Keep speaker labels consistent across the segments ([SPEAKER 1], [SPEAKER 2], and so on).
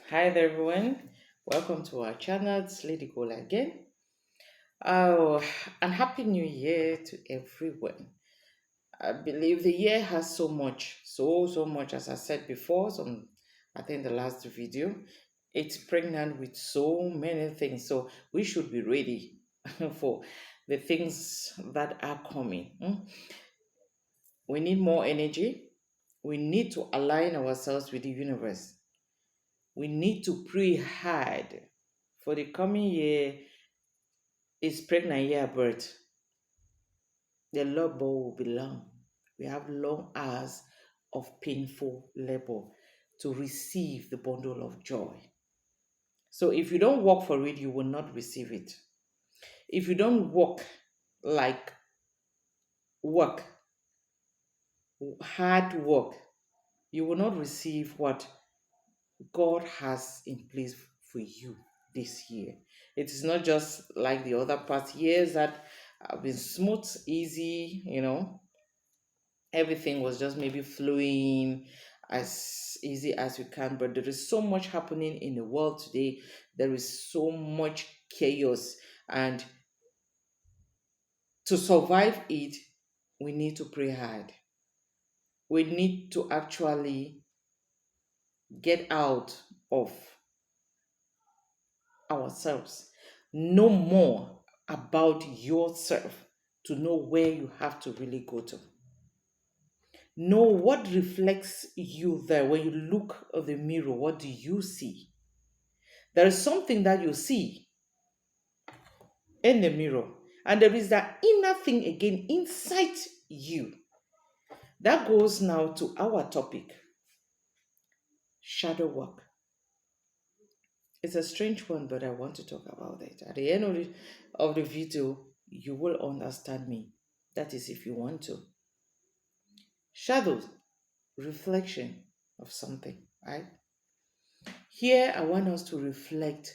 [SPEAKER 1] Hi there, everyone. Welcome to our channel. It's Lady Gola again. Oh, and Happy New Year to everyone. I believe the year has so much, so much, as I said before, I think the last video, it's pregnant with so many things. So we should be ready for the things that are coming. We need more energy. We need to align ourselves with the universe. We need to pray hard for the coming year is pregnant year birth. The labor will be long. We have long hours of painful labor to receive the bundle of joy. So if you don't work for it, you will not receive it. If you don't work like work, hard work, you will not receive what God has in place for you this year. It is not just like the other past years that have been smooth, easy. Everything was just maybe flowing as easy as you can. But there is so much happening in the world today. There is so much chaos. And to survive it, we need to pray hard. We need to actually get out of ourselves, know more about yourself to know where you have to really go to. Know what reflects you there. When you look at the mirror, what do you see? There is something that you see in the mirror, and there is that inner thing again inside you. That goes now to our topic, shadow work. It's a strange one, but I want to talk about it. At the end of the video, you will understand me. That is, if you want to. Shadows, reflection of something, right? Here, I want us to reflect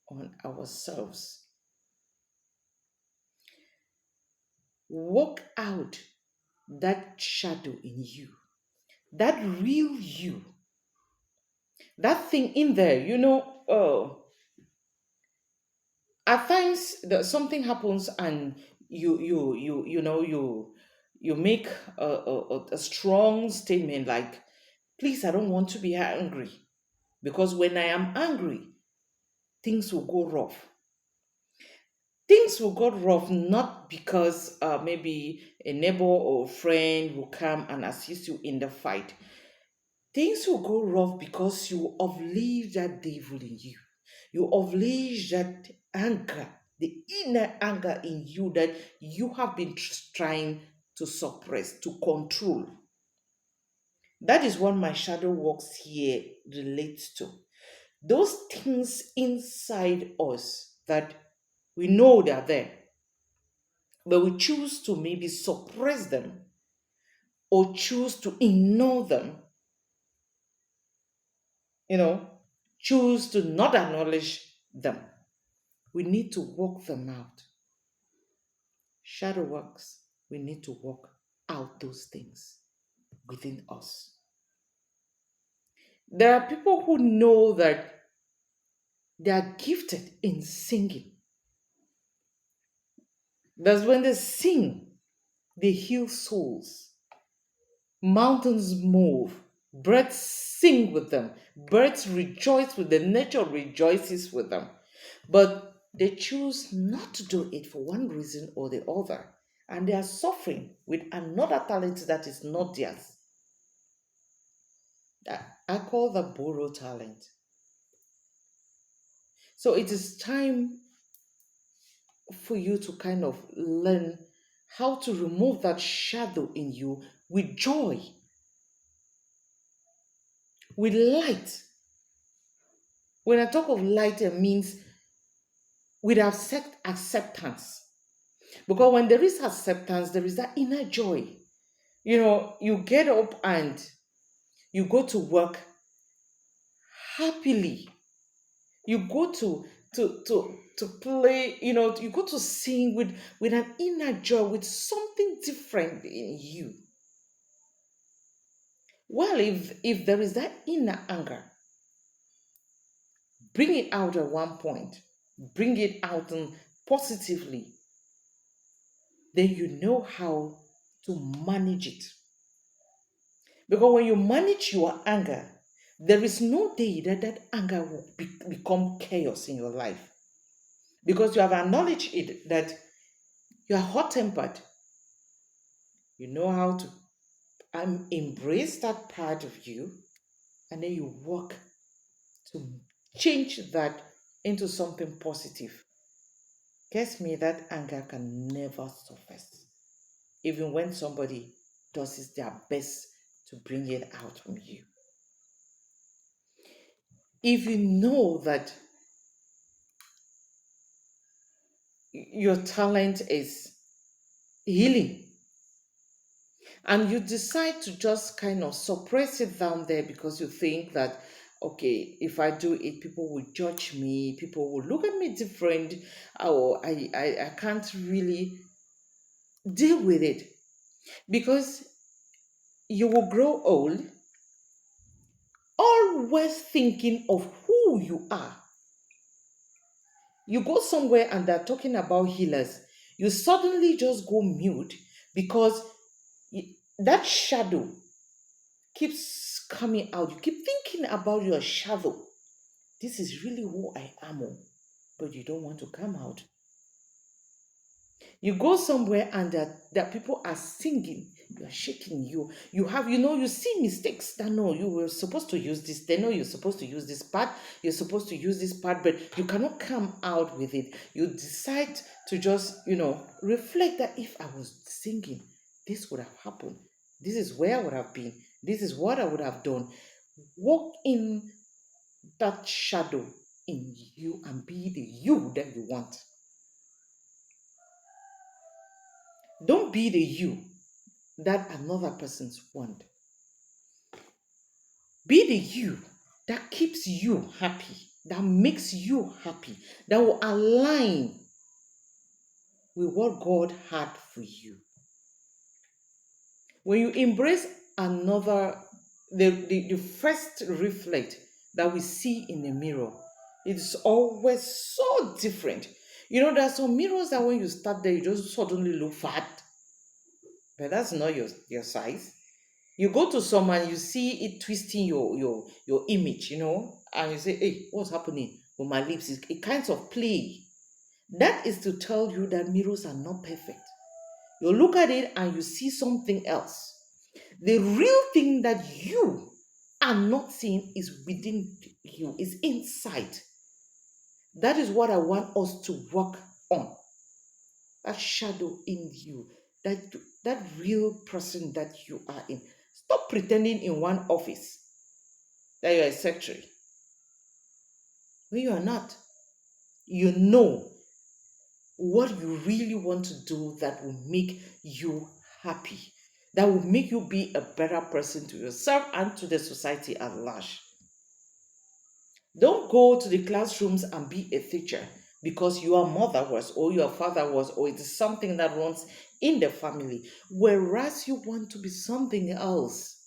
[SPEAKER 1] on ourselves. Walk out that shadow in you, that real you, that thing in there. At times that something happens and you make a strong statement like, please, I don't want to be angry, because when I am angry, things will go rough. Things will go rough, not because maybe a neighbor or friend will come and assist you in the fight. Things will go rough because you have lived that devil in you. You have lived that anger, the inner anger in you that you have been trying to suppress, to control. That is what my shadow works here relates to. Those things inside us that we know they are there, but we choose to maybe suppress them or choose to ignore them, you know, choose to not acknowledge them. We need to work them out. Shadow works, we need to work out those things within us. There are people who know that they are gifted in singing. That's when they sing, they heal souls. Mountains move, birds sing with them, birds rejoice with them, nature rejoices with them. But they choose not to do it for one reason or the other. And they are suffering with another talent that is not theirs. I call that borrowed talent. So it is time for you to kind of learn how to remove that shadow in you with joy, with light. When I talk of light, it means with acceptance. Because when there is acceptance, there is that inner joy. You get up and you go to work happily. You go to play, you go to sing with an inner joy, with something different in you. Well, if there is that inner anger, bring it out at one point, bring it out positively, then you know how to manage it. Because when you manage your anger, there is no day that that anger will become chaos in your life. Because you have acknowledged it that you are hot tempered. You know how to embrace that part of you, and then you work to change that into something positive. Guess me, that anger can never surface, even when somebody does their best to bring it out from you. If you know that your talent is healing, and you decide to just kind of suppress it down there because you think that, okay, if I do it, people will judge me, people will look at me different, or I can't really deal with it, because you will grow old always thinking of who you are. You go somewhere and they're talking about healers, you suddenly just go mute because that shadow keeps coming out. You keep thinking about your shadow. This is really who I am, but you don't want to come out. You go somewhere and that people are singing, you are shaking, you see mistakes that no, you were supposed to use this, they know you're supposed to use this part, you're supposed to use this part, but you cannot come out with it. You decide to just, reflect that if I was singing, this would have happened. This is where I would have been. This is what I would have done. Walk in that shadow in you and be the you that you want. Don't be the you that another person's want. Be the you that keeps you happy, that makes you happy, that will align with what God had for you. When you embrace another, the first reflect that we see in the mirror, it's always so different. There are some mirrors that when you start there, you just suddenly look fat, but that's not your size. You go to someone, you see it twisting your image, and you say, hey, what's happening with my lips? It's a kind of play. That is to tell you that mirrors are not perfect. You look at it and you see something else. The real thing that you are not seeing is within you, is inside. That is what I want us to work on. That shadow in you, that real person that you are in. Stop pretending in one office that you're a secretary when you are not. You know what you really want to do that will make you happy, that will make you be a better person to yourself and to the society at large. Don't go to the classrooms and be a teacher because your mother was or your father was, or it is something that runs in the family, whereas you want to be something else.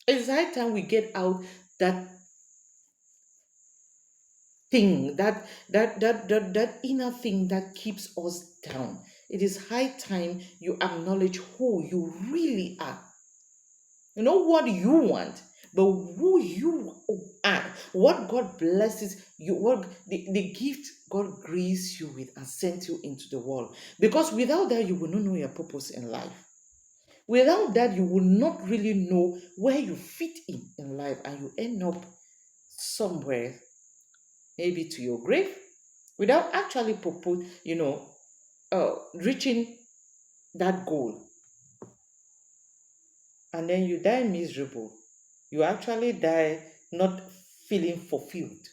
[SPEAKER 1] It's high time we get out that thing, that inner thing that keeps us down. It is high time you acknowledge who you really are. You know what you want, but who you are, what God blesses you, what the gift God graced you with and sent you into the world. Because without that, you will not know your purpose in life. Without that, you will not really know where you fit in life, and you end up somewhere, maybe to your grave, without actually reaching that goal. And then you die miserable. You actually die not feeling fulfilled.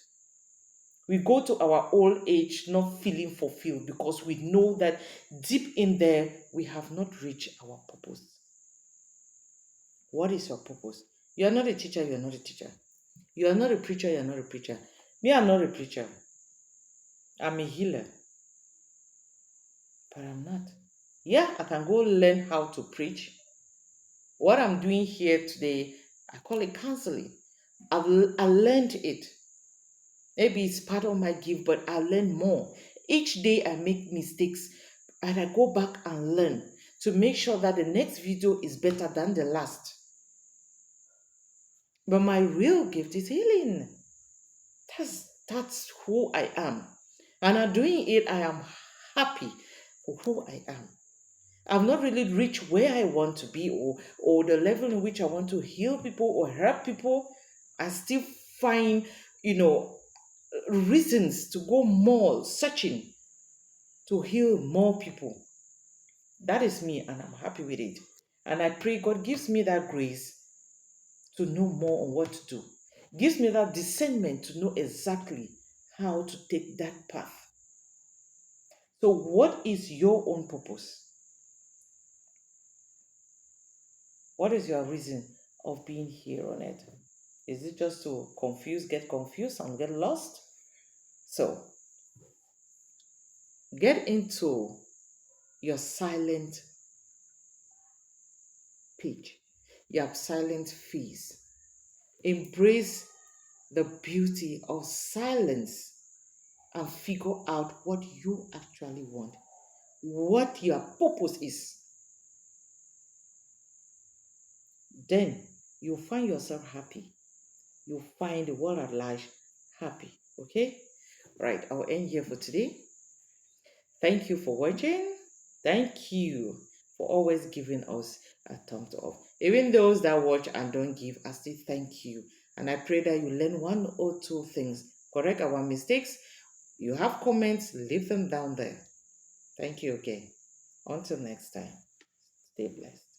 [SPEAKER 1] We go to our old age not feeling fulfilled because we know that deep in there we have not reached our purpose. What is your purpose? You are not a teacher, you are not a teacher. You are not a preacher, you are not a preacher. Me, I'm not a preacher. I'm a healer. But I'm not. Yeah, I can go learn how to preach. What I'm doing here today, I call it counseling. I learned it. Maybe it's part of my gift, but I learn more. Each day I make mistakes and I go back and learn to make sure that the next video is better than the last. But my real gift is healing. That's who I am. And I'm doing it, I am happy for who I am. I've not really reached where I want to be, or the level in which I want to heal people or help people. I still find, you know, reasons to go more searching to heal more people. That is me, and I'm happy with it. And I pray God gives me that grace to know more on what to do, gives me that discernment to know exactly how to take that path. So, what is your own purpose? What is your reason of being here on earth? Is it just to get confused, and get lost? So, get into your silent page, your silent phase. Embrace the beauty of silence and figure out what you actually want, what your purpose is. Then you'll find yourself happy. You'll find the world at large happy. Okay? Right, I'll end here for today. Thank you for watching. Thank you for always giving us a thumbs up. Even those that watch and don't give, I still thank you. And I pray that you learn one or two things. Correct our mistakes. You have comments, leave them down there. Thank you again. Until next time, stay blessed.